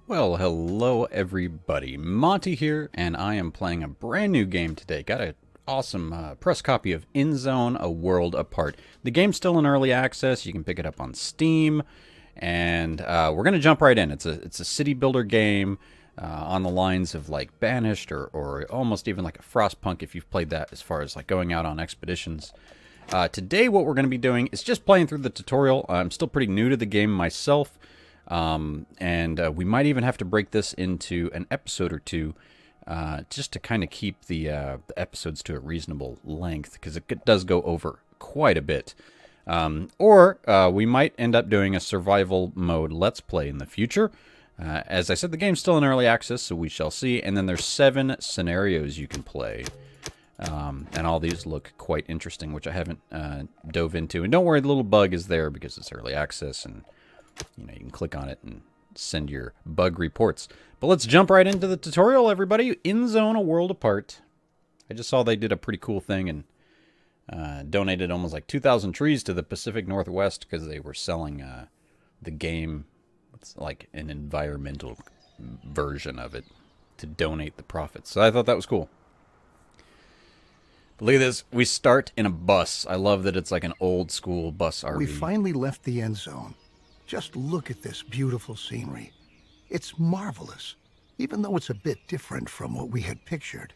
Well, hello everybody. Monte here, and I am playing a brand new game today. Got an awesome press copy of EndZone, A World Apart. The game's still in early access. You can pick it up on Steam, and we're gonna jump right in. It's a city builder game on the lines of like Banished or almost even like a Frostpunk if you've played that. As far as like going out on expeditions. Today, what we're going to be doing is just playing through the tutorial. I'm still pretty new to the game myself. And we might even have to break this into an episode or two just to kind of keep the episodes to a reasonable length, because it does go over quite a bit. Or we might end up doing a survival mode let's play in the future. As I said, the game's still in early access, so we shall see. And then there's 7 scenarios you can play. And all these look quite interesting, which I haven't dove into. And don't worry, the little bug is there because it's early access, and you can click on it and send your bug reports. But let's jump right into the tutorial, everybody. EndZone, A World Apart. I just saw they did a pretty cool thing and donated almost like 2,000 trees to the Pacific Northwest because they were selling the game. It's like an environmental version of it to donate the profits. So I thought that was cool. But look at this. We start in a bus. I love that it's like an old school bus RV. We finally left the end zone. Just look at this beautiful scenery. It's marvelous, even though it's a bit different from what we had pictured.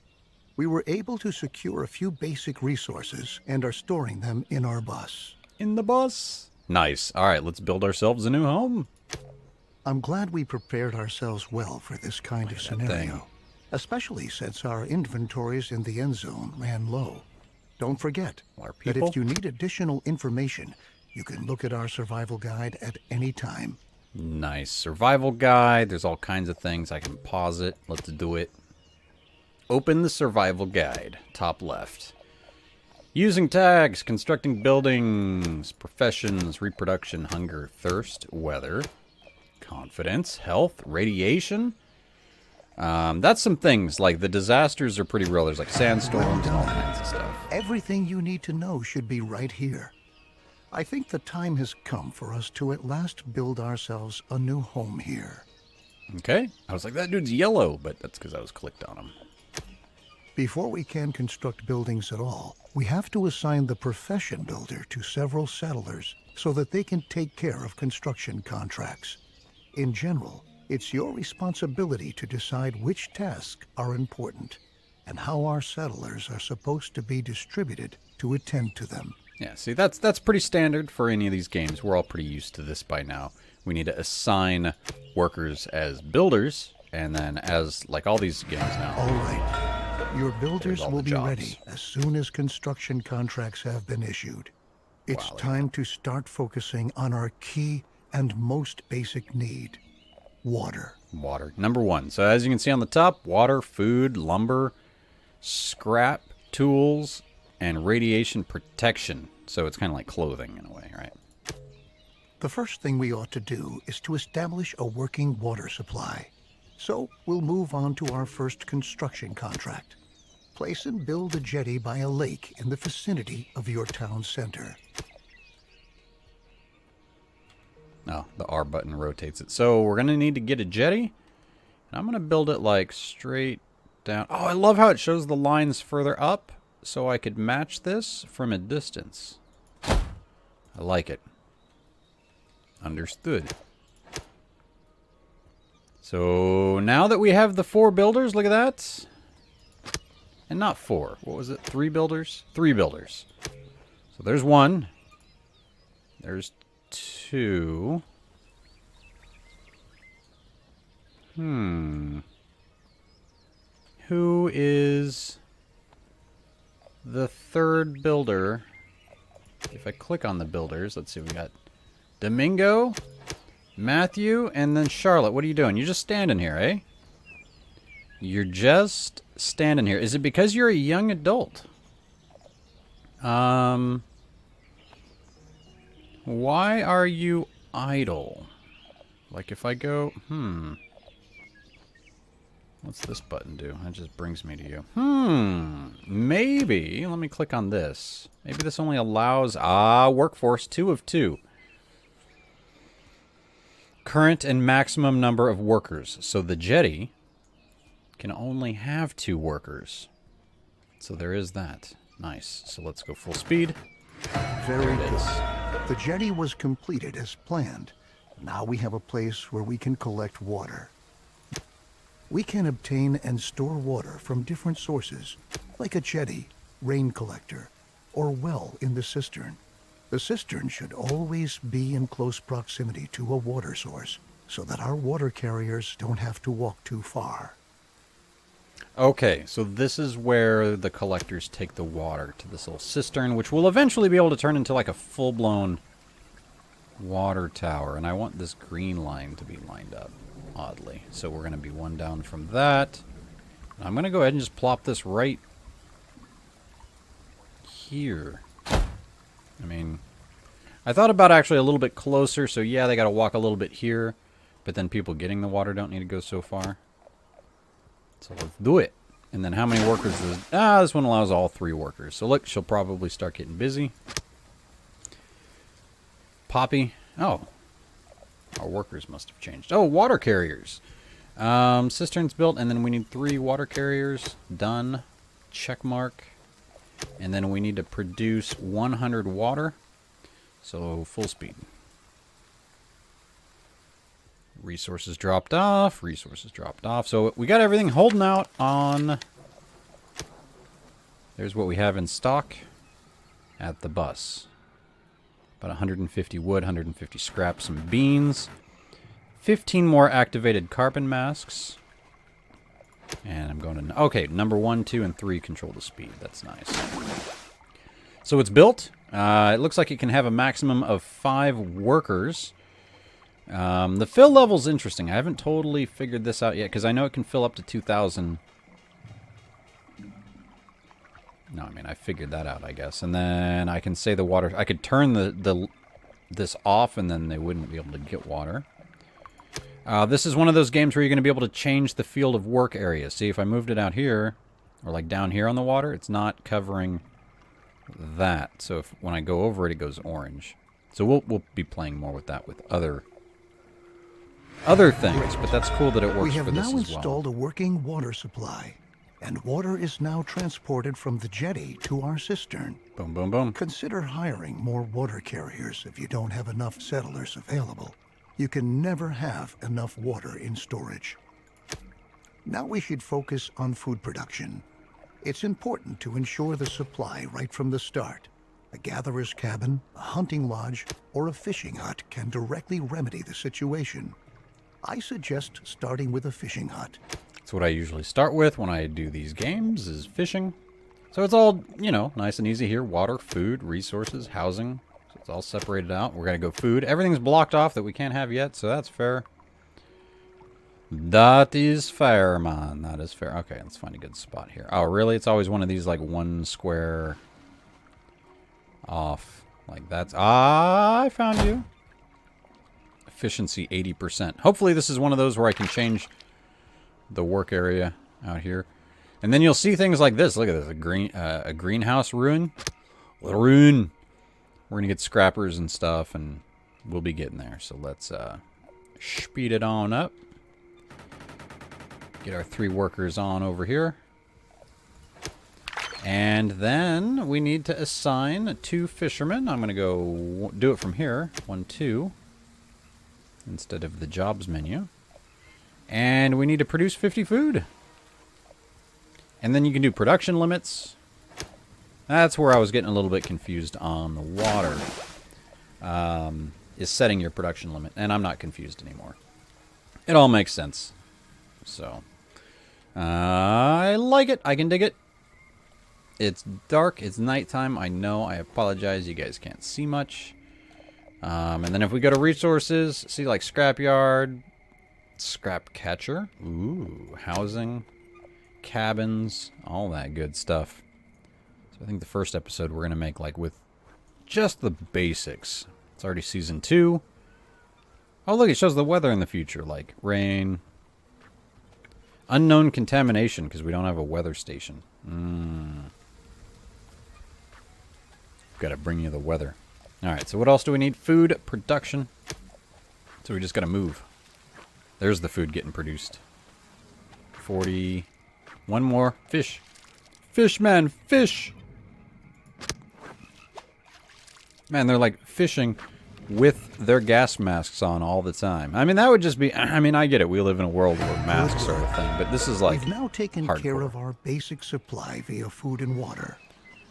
We were able to secure a few basic resources and are storing them in our bus. In the bus. Nice. All right, let's build ourselves a new home. I'm glad we prepared ourselves well for this kind of scenario, especially since our inventories in the end zone ran low. Don't forget that if you need additional information, you can look at our survival guide at any time. Nice. Survival guide. There's all kinds of things. I can pause it. Let's do it. Open the survival guide. Top left. Using tags. Constructing buildings. Professions. Reproduction. Hunger. Thirst. Weather. Confidence. Health. Radiation. That's some things. Like the disasters are pretty real. There's like sandstorms and all kinds of stuff. Everything you need to know should be right here. I think the time has come for us to at last build ourselves a new home here. Okay. I was like, that dude's yellow, but that's because I was clicked on him. Before we can construct buildings at all, we have to assign the profession builder to several settlers so that they can take care of construction contracts. In general, it's your responsibility to decide which tasks are important and how our settlers are supposed to be distributed to attend to them. Yeah, see, that's pretty standard for any of these games. We're all pretty used to this by now. We need to assign workers as builders, and then as, like all these games now. All right. Your builders will be jobs. ready as soon as construction contracts have been issued. It's time to start focusing on our key and most basic need, water. Water. Number 1. So as you can see on the top, water, food, lumber, scrap, tools, and radiation protection. So it's kind of like clothing in a way, right? The first thing we ought to do is to establish a working water supply. So we'll move on to our first construction contract. Place and build a jetty by a lake in the vicinity of your town center. Oh, the R button rotates it. So we're going to need to get a jetty. And I'm going to build it like straight down. Oh, I love how it shows the lines further up, so I could match this from a distance. I like it. Understood. So now that we have the 4 builders, look at that. And not 4. What was it? 3 builders? 3 builders. So there's 1. There's 2. Who is the 3rd builder? If I click on the builders, let's see, we got Domingo, Matthew, and then Charlotte. What are you doing? You're just standing here, eh? You're just standing here. Is it because you're a young adult? Why are you idle? Like if I go, what's this button do? That just brings me to you. Maybe, let me click on this. Maybe this only allows, workforce 2 of 2. Current and maximum number of workers. So the jetty can only have 2 workers. So there is that. Nice. So let's go full speed. Very good. The jetty was completed as planned. Now we have a place where we can collect water. We can obtain and store water from different sources, like a jetty, rain collector, or well in the cistern. The cistern should always be in close proximity to a water source, so that our water carriers don't have to walk too far. Okay, so this is where the collectors take the water to this little cistern, which will eventually be able to turn into like a full-blown water tower. And I want this green line to be lined up, oddly. So we're going to be 1 down from that. I'm going to go ahead and just plop this right here. I mean, I thought about actually a little bit closer, so yeah, they got to walk a little bit here, but then people getting the water don't need to go so far. So let's do it. And then how many workers does... this one allows all 3 workers. So look, she'll probably start getting busy. Poppy. Oh. Our workers must have changed. Oh, water carriers. Cisterns built, and then we need 3 water carriers. Done. Check mark. And then we need to produce 100 water. So full speed. Resources dropped off. Resources dropped off. So we got everything holding out on... There's what we have in stock at the bus. About 150 wood, 150 scrap, some beans. 15 more activated carbon masks. And I'm going to... Okay, number 1, 2, and 3 control the speed. That's nice. So it's built. It looks like it can have a maximum of 5 workers. The fill level's interesting. I haven't totally figured this out yet, because I know it can fill up to 2,000. No, I mean, I figured that out, I guess. And then I can say the water... I could turn this off, and then they wouldn't be able to get water. This is one of those games where you're going to be able to change the field of work area. See, if I moved it out here, or like down here on the water, it's not covering that. So if when I go over it, it goes orange. So we'll be playing more with that with other things, but that's cool that it works for this as well. We have now installed a working water supply, and water is now transported from the jetty to our cistern. Boom, boom, boom. Consider hiring more water carriers if you don't have enough settlers available. You can never have enough water in storage. Now we should focus on food production. It's important to ensure the supply right from the start. A gatherer's cabin, a hunting lodge, or a fishing hut can directly remedy the situation. I suggest starting with a fishing hut. That's what I usually start with when I do these games, is fishing. So it's all, you know, nice and easy here. Water, food, resources, housing. So it's all separated out. We're going to go food. Everything's blocked off that we can't have yet, so that's fair. That is fair, man. That is fair. Okay, let's find a good spot here. Oh, really? It's always one of these, like, 1 square off. Like, that's... Ah, I found you. Efficiency 80%. Hopefully this is one of those where I can change the work area out here. And then you'll see things like this. Look at this. A greenhouse ruin. Ruin. We're going to get scrappers and stuff, and we'll be getting there. So let's speed it on up. Get our 3 workers on over here. And then we need to assign 2 fishermen. I'm going to go do it from here. 1, 2. Instead of the jobs menu. And we need to produce 50 food. And then you can do production limits. That's where I was getting a little bit confused on the water. Is setting your production limit. And I'm not confused anymore. It all makes sense. So... I like it. I can dig it. It's dark. It's nighttime. I know. I apologize. You guys can't see much. And then if we go to resources, see like scrapyard, scrap catcher, ooh, housing, cabins, all that good stuff. So I think the first episode we're going to make like with just the basics. It's already season 2. Oh, look, it shows the weather in the future, like rain. Unknown contamination, because we don't have a weather station. Got to bring you the weather. Alright, so what else do we need? Food production. So we just gotta move. There's the food getting produced. 40. One more. Fish. Fish, man. Fish. Man, they're like fishing with their gas masks on all the time. I mean, that would just be... I mean, I get it. We live in a world where masks are a thing. But this is like We've now taken hardcore. care of our basic supply via food and water.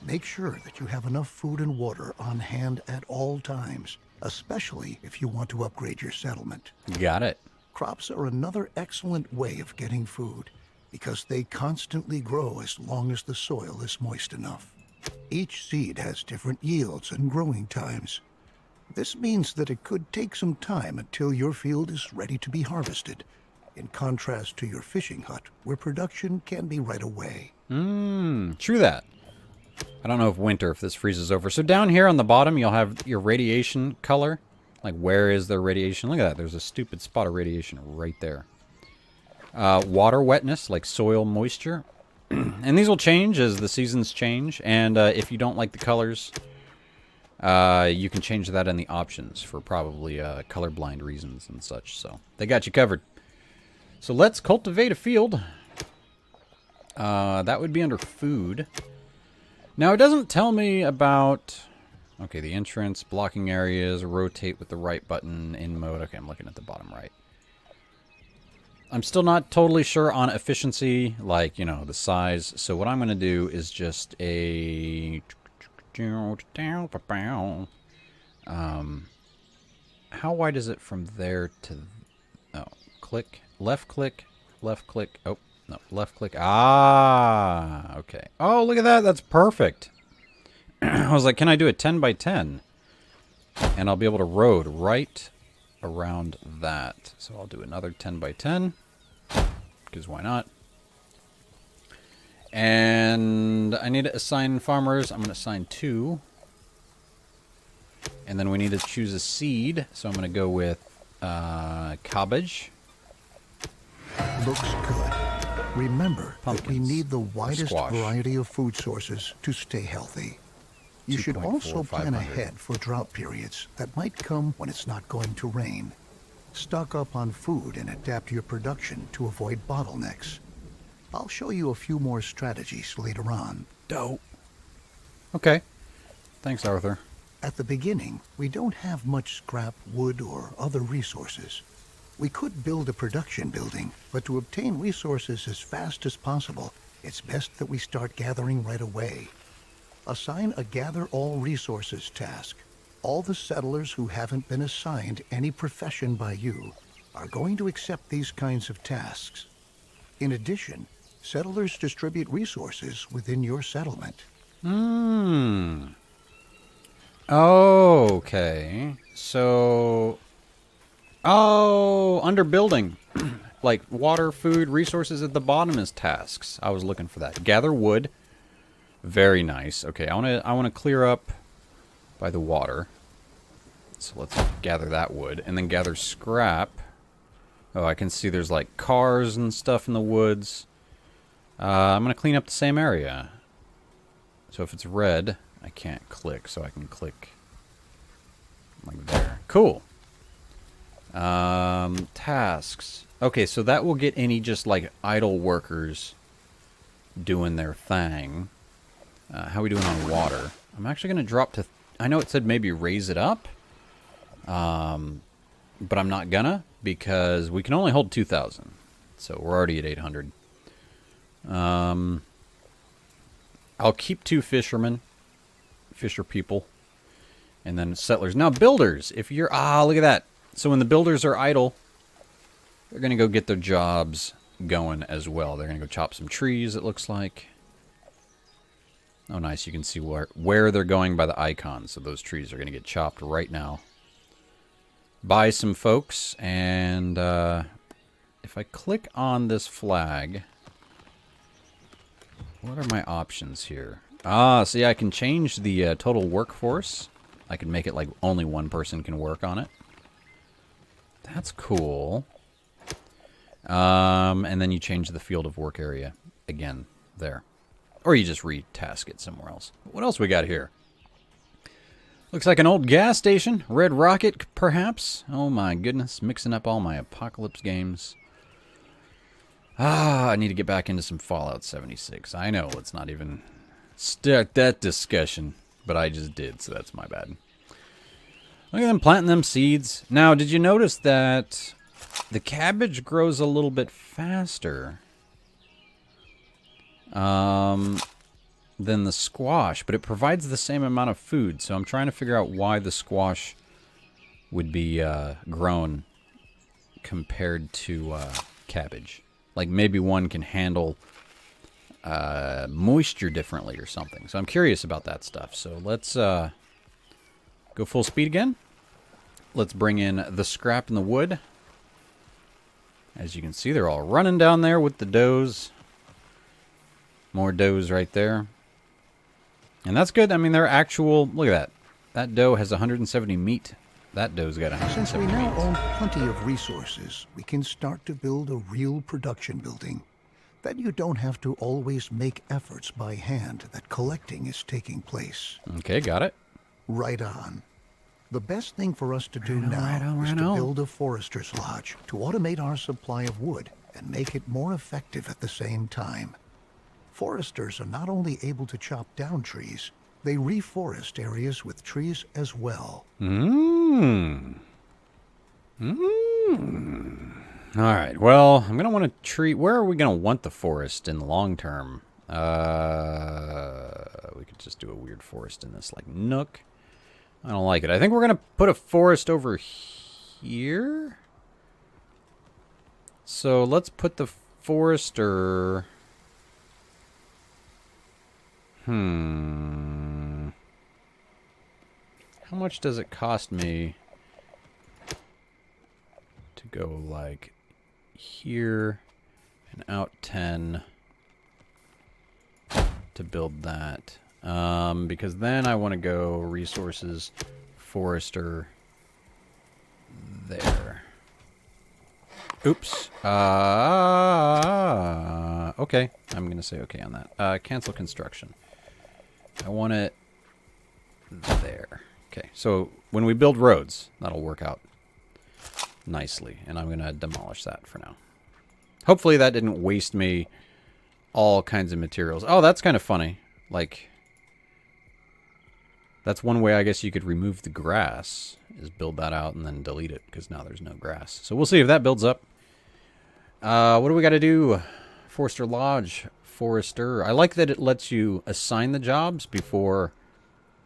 Make sure that you have enough food and water on hand at all times, especially if you want to upgrade your settlement. Got it. Crops are another excellent way of getting food because they constantly grow as long as the soil is moist enough. Each seed has different yields and growing times. This means that it could take some time until your field is ready to be harvested, in contrast to your fishing hut, where production can be right away. True that. I don't know if this freezes over. So down here on the bottom, you'll have your radiation color. Like, where is the radiation? Look at that. There's a stupid spot of radiation right there. Water wetness, like soil moisture. And these will change as the seasons change. And if you don't like the colors, you can change that in the options for probably colorblind reasons and such. So they got you covered. So let's cultivate a field. That would be under food. Now, it doesn't tell me about... Okay, the entrance, blocking areas, rotate with the right button, in mode. Okay, I'm looking at the bottom right. I'm still not totally sure on efficiency, like, you know, the size. So what I'm going to do is just a... how wide is it from there to... Oh, click, left click, left click. Oh, no, left click. Ah, okay. Oh, look at that. That's perfect. I was like, can I do a 10 by 10? And I'll be able to road right around that. So I'll do another 10 by 10. Because why not? And I need to assign farmers. I'm going to assign 2. And then we need to choose a seed. So I'm going to go with cabbage. Looks good. Remember that we Pumpkins. need the widest Squash. variety of food sources to stay healthy. You should 2.4, also plan 500. ahead for drought periods that might come when it's not going to rain. Stock up on food and adapt your production to avoid bottlenecks. I'll show you a few more strategies later on. Dope. Okay. Thanks, Arthur. At the beginning, we don't have much scrap, wood, or other resources. We could build a production building, but to obtain resources as fast as possible, it's best that we start gathering right away. Assign a Gather All Resources task. All the settlers who haven't been assigned any profession by you are going to accept these kinds of tasks. In addition, settlers distribute resources within your settlement. Okay. So... Oh, under building. Like water, food, resources at the bottom is tasks. I was looking for that. Gather wood. Very nice. Okay, I want to clear up by the water. So let's gather that wood and then gather scrap. Oh, I can see there's like cars and stuff in the woods. I'm going to clean up the same area. So if it's red, I can't click, so I can click like there. Cool. Tasks. Okay, so that will get any just like idle workers doing their thing. How are we doing on water? I'm actually going to drop to... I know it said maybe raise it up. But I'm not gonna, because we can only hold 2,000. So we're already at 800. I'll keep 2 fishermen. Fisher people. And then settlers. Now builders, if you're... Ah, look at that. So when the builders are idle, they're going to go get their jobs going as well. They're going to go chop some trees, it looks like. Oh, nice. You can see where they're going by the icons. So those trees are going to get chopped right now. By some folks. And if I click on this flag, what are my options here? Ah, see, I can change the total workforce. I can make it like only one person can work on it. That's cool. And then you change the field of work area again there. Or you just retask it somewhere else. What else we got here? Looks like an old gas station. Red Rocket, perhaps? Oh my goodness, mixing up all my apocalypse games. I need to get back into some Fallout 76. I know, let's not even start that discussion, but I just did, so that's my bad. Look at them planting them seeds. Now, did you notice that the cabbage grows a little bit faster than the squash, but it provides the same amount of food, so I'm trying to figure out why the squash would be grown compared to cabbage. Like maybe one can handle moisture differently or something. So I'm curious about that stuff. So let's go full speed again. Let's bring in the scrap and the wood. As you can see, they're all running down there with the doughs. More doughs right there. And that's good. I mean, they're actual... Look at that. That dough has 170 meat. That dough's got 170 Since we now meat. own plenty of resources, we can start to build a real production building. Then you don't have to always make efforts by hand that collecting is taking place. Okay, got it. Right on. The best thing for us to do now is to build a forester's lodge to automate our supply of wood and make it more effective at the same time. Foresters are not only able to chop down trees, they reforest areas with trees as well. All right. Well, I'm going to want to treat... Where are we going to want the forest in the long term? We could just do a weird forest in this, like, nook. I don't like it. I think we're going to put a forest over here. So let's put the forester... How much does it cost me to go like here and out 10 to build that? Because then I want to go resources, forester, there. Oops. Okay. I'm going to say okay on that. Cancel construction. I want it there. Okay, so when we build roads, that'll work out nicely. And I'm going to demolish that for now. Hopefully that didn't waste me all kinds of materials. Oh, that's kind of funny. Like, that's one way I guess you could remove the grass, is build that out and then delete it, because now there's no grass. So we'll see if that builds up. What do we got to do? Forester Lodge. Forester. I like that it lets you assign the jobs before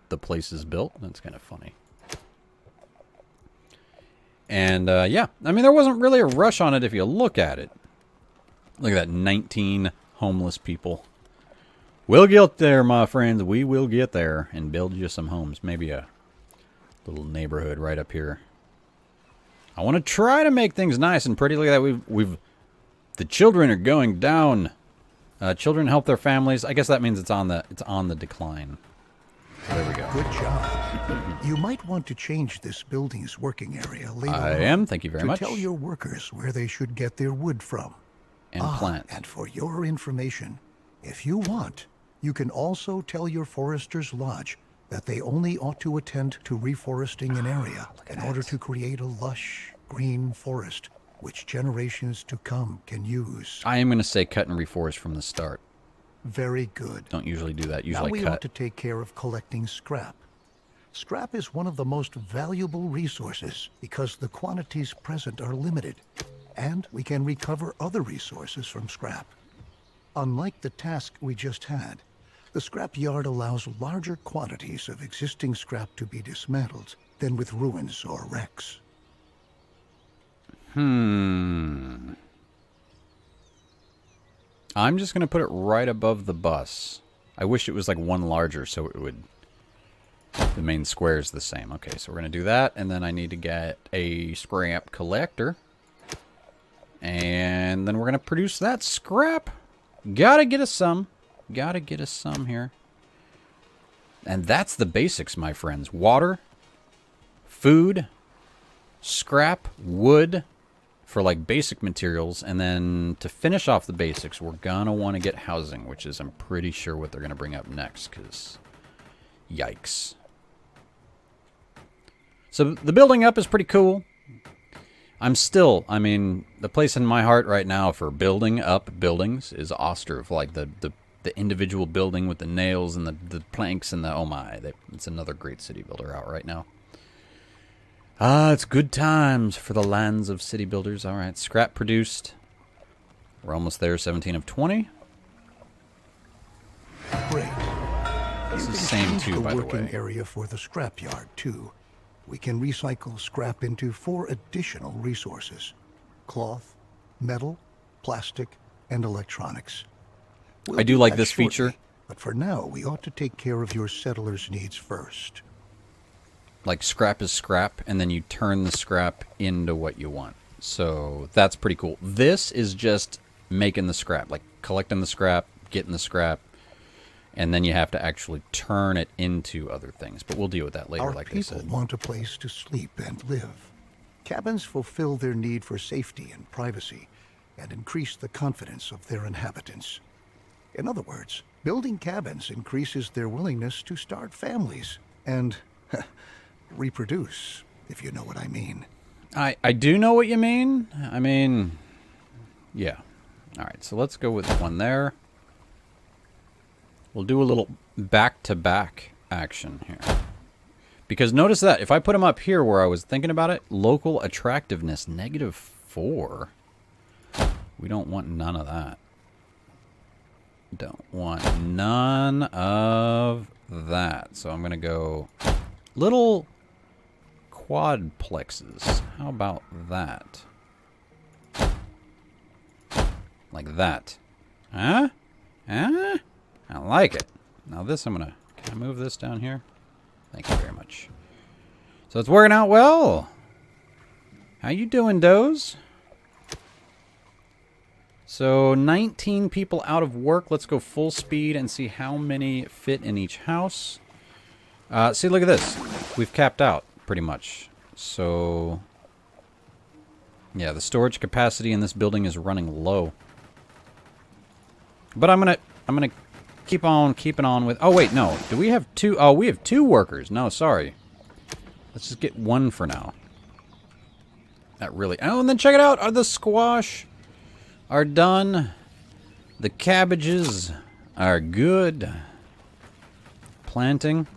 the place is built. That's kind of funny. And yeah, I mean, there wasn't really a rush on it if you look at it. Look at that, 19 homeless people. We'll get there, my friends. We will get there and build you some homes. Maybe a little neighborhood right up here. I want to try to make things nice and pretty. Look at that. The children are going down. Children help their families. I guess that means it's on the decline. So there we go. Good job. You might want to change this building's working area later on. I am. Thank you very much. To tell your workers where they should get their wood from. And plant. And for your information, if you want, you can also tell your forester's lodge that they only ought to attend to reforesting an area in order to create a lush, green forest which generations to come can use. I am going to say cut and reforest from the start. Very good. Don't usually do that. Now Usually we cut. ought to take care of collecting scrap. Scrap is one of the most valuable resources because the quantities present are limited, and we can recover other resources from scrap. Unlike the task we just had, the scrap yard allows larger quantities of existing scrap to be dismantled than with ruins or wrecks. I'm just going to put it right above the bus. I wish it was like one larger so it would... The main square is the same. Okay, so we're going to do that. And then I need to get a scrap collector. And then we're going to produce that scrap. Gotta get us some. Gotta get us some here. And that's the basics, my friends. Water, food, scrap, wood, for like basic materials, and then to finish off the basics, we're gonna want to get housing, which is, I'm pretty sure, what they're gonna bring up next, because yikes. So the building up is pretty cool. I mean, the place in my heart right now for building up buildings is Ostrov. Like the individual building with the nails and the planks and the, oh my, it's another great city builder out right now. It's good times for the lands of city builders. All right, scrap produced. We're almost there, 17 of 20. Great. This is the same too, by the working way. area for the scrapyard too. We can recycle scrap into 4 additional resources: cloth, metal, plastic, and electronics. I do like this feature. But for now, we ought to take care of your settlers' needs first. Like scrap is scrap, and then you turn the scrap into what you want. So that's pretty cool. This is just making the scrap, like collecting the scrap, getting the scrap, and then you have to actually turn it into other things. But we'll deal with that later, Our like I people said. want a place to sleep and live. Cabins fulfill their need for safety and privacy, and increase the confidence of their inhabitants. In other words, building cabins increases their willingness to start families and reproduce, if you know what I mean. I do know what you mean. I mean, yeah. All right, so let's go with one there. We'll do a little back-to-back action here. Because notice that, if I put them up here where I was thinking about it, local attractiveness, -4. We don't want none of that. Don't want none of that. So I'm going to go little quadplexes. How about that? Like that. Huh? Huh? I like it. Now this I'm going to... Can I move this down here? Thank you very much. So it's working out well. How you doing, Doze? So 19 people out of work. Let's go full speed and see how many fit in each house. See, look at this. We've capped out pretty much. So yeah, the storage capacity in this building is running low. But I'm gonna keep on keeping on with. Oh wait, no. Do we have 2? Oh, we have 2 workers. No, sorry. Let's just get 1 for now. Not really. Oh, and then check it out. The squash are done. The cabbages are good. Planting.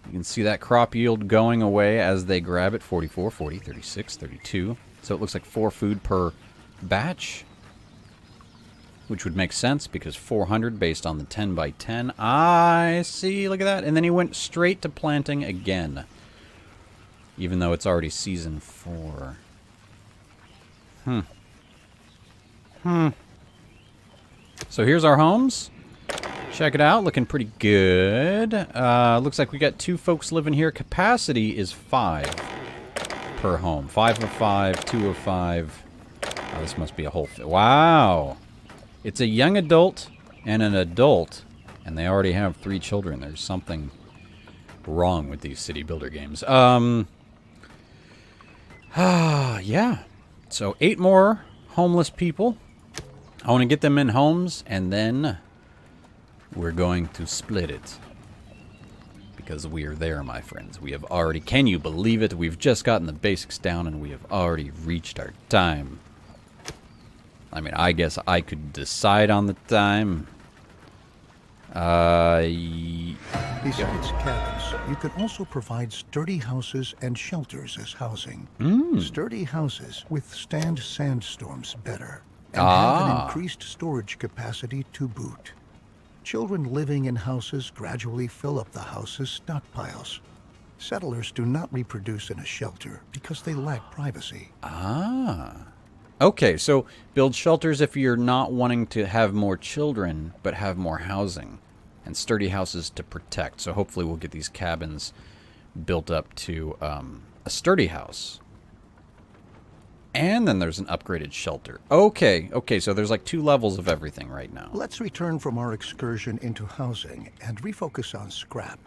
You can see that crop yield going away as they grab it. 44, 40, 36, 32. So it looks like 4 food per batch. Which would make sense because 400 based on the 10 by 10. I see. Look at that. And then he went straight to planting again. Even though it's already season 4. So here's our homes. Check it out. Looking pretty good. Looks like we got 2 folks living here. Capacity is 5 per home. 5 of 5, 2 of 5. Oh, this must be a whole... Wow. It's a young adult and an adult, and they already have 3 children. There's something wrong with these city builder games. Yeah. So 8 more homeless people. I want to get them in homes, and then we're going to split it. Because we are there, my friends. We have already... Can you believe it? We've just gotten the basics down, and we have already reached our time. I mean, I guess I could decide on the time. Besides cabins, you can also provide sturdy houses and shelters as housing. Sturdy houses withstand sandstorms better and have an increased storage capacity to boot. Children living in houses gradually fill up the house's stockpiles. Settlers do not reproduce in a shelter because they lack privacy. Okay, so build shelters if you're not wanting to have more children, but have more housing. And sturdy houses to protect. So hopefully we'll get these cabins built up to a sturdy house. And then there's an upgraded shelter. Okay, so there's like 2 levels of everything right now. Let's return from our excursion into housing and refocus on scrap.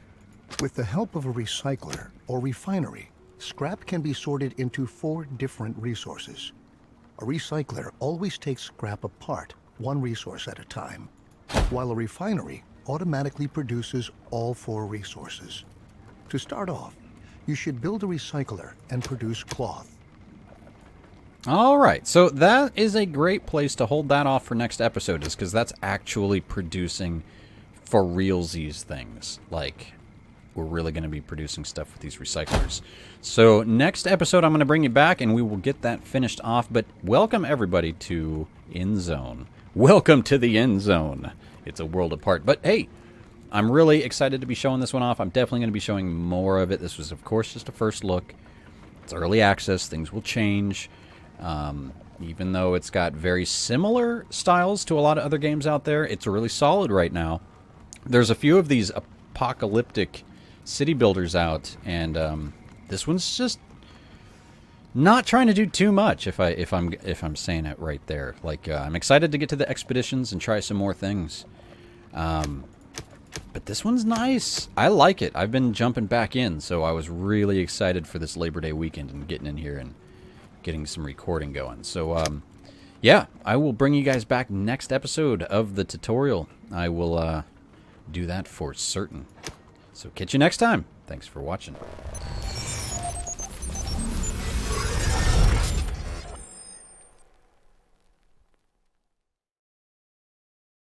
With the help of a recycler or refinery, scrap can be sorted into 4 different resources. A recycler always takes scrap apart, 1 resource at a time, while a refinery automatically produces all 4 resources. To start off, You should build a recycler and produce cloth. All right, so that is a great place to hold that off for next episode, is because that's actually producing for realsies things. Like, we're really going to be producing stuff with these recyclers. So next episode, I'm going to bring you back, and we will get that finished off. But welcome, everybody, to EndZone. Welcome to the EndZone. It's a world apart. But, hey, I'm really excited to be showing this one off. I'm definitely going to be showing more of it. This was, of course, just a first look. It's early access. Things will change. Even though it's got very similar styles to a lot of other games out there, it's really solid right now. There's a few of these apocalyptic city builders out, and this one's just not trying to do too much. If I'm saying it right there, like I'm excited to get to the expeditions and try some more things. But this one's nice. I like it. I've been jumping back in, so I was really excited for this Labor Day weekend and getting in here and getting some recording going. So, yeah, I will bring you guys back next episode of the tutorial. I will do that for certain. So catch you next time. Thanks for watching.